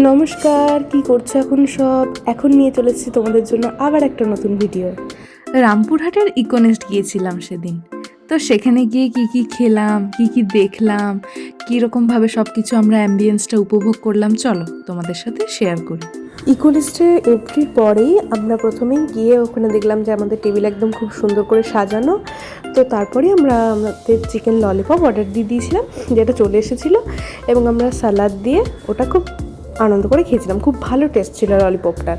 নমস্কার, কি করছো এখন সব? এখন নিয়ে চলেছি তোমাদের জন্য আবার একটা নতুন ভিডিও। রামপুরহাটের ইকোনেস্ট গিয়েছিলাম সেদিন। তো সেখানে গিয়ে কি কি খেলাম, কি কি দেখলাম, কীরকমভাবে সব কিছু আমরা অ্যাম্বিয়েন্সটা উপভোগ করলাম, চলো তোমাদের সাথে শেয়ার করি। ইকোলিস্টে এন্ট্রির পরেই আমরা প্রথমেই গিয়ে ওখানে দেখলাম যে আমাদের টেবিল একদম খুব সুন্দর করে সাজানো। তো তারপরে আমাদের চিকেন ললিপপ অর্ডার দিয়ে দিয়েছিলাম, যেটা চলে এসেছিলো, এবং আমরা সালাদ দিয়ে ওটা খুব আনন্দ করে খেয়েছিলাম। খুব ভালো টেস্ট ছিল ললিপপটার।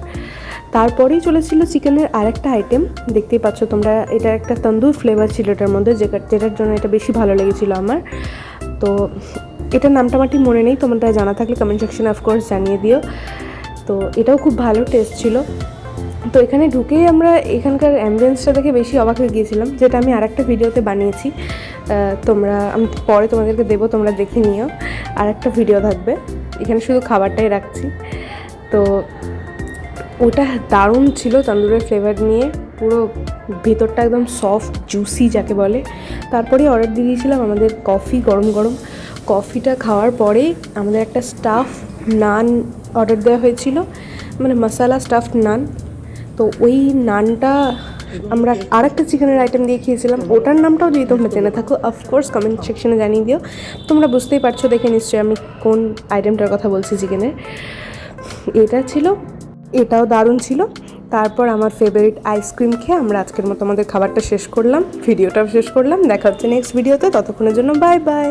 তারপরেই চলেছিল চিকেনের আরেকটা আইটেম, দেখতেই পাচ্ছ তোমরা, এটা একটা তন্দুর ফ্লেভার ছিল এটার মধ্যে, যেটার জন্য এটা বেশি ভালো লেগেছিলো আমার। তো এটার নামটা আমার ঠিক মনে নেই, তোমরা জানা থাকলে কমেন্ট সেকশনে অফকোর্স জানিয়ে দিও। তো এটাও খুব ভালো টেস্ট ছিল। তো এখানে ঢুকেই আমরা এখানকার অ্যাম্বিয়েন্সটা দেখে বেশি অবাক হয়ে গিয়েছিলাম, যেটা আমি আরেকটা ভিডিওতে বানিয়েছি। আমি পরে তোমাদেরকে দেবো, তোমরা দেখে নিও। আরেকটা ভিডিও থাকবে, এখানে শুধু খাবারটাই রাখছি। তো ওটা দারুণ ছিল, তন্দুরের ফ্লেভার নিয়ে, পুরো ভিতরটা একদম সফট জুসি যাকে বলে। তারপরে অর্ডার দিয়ে দিয়েছিলাম আমাদের কফি, গরম গরম কফিটা খাওয়ার পরেই আমাদের একটা স্টাফ নান অর্ডার দেওয়া হয়েছিল, মানে মশালা স্টাফড নান। তো ওই নানটা আমরা আরেকটা চিকেনের আইটেম দিয়ে খেয়েছিলাম, ওটার নামটাও যদি তোমরা জেনে থাকো অফকোর্স কমেন্ট সেকশনে জানিয়ে দিও। তোমরা বুঝতেই পারছো দেখে নিশ্চয়ই আমি কোন আইটেমটার কথা বলছি চিকেনের। এটা ছিল, এটাও দারুণ ছিল। তারপর আমার ফেভারিট আইসক্রিম খেয়ে আমরা আজকের মতো আমাদের খাবারটা শেষ করলাম, ভিডিওটাও শেষ করলাম। দেখা হচ্ছে নেক্সট ভিডিওতে, ততক্ষণের জন্য বাই বাই।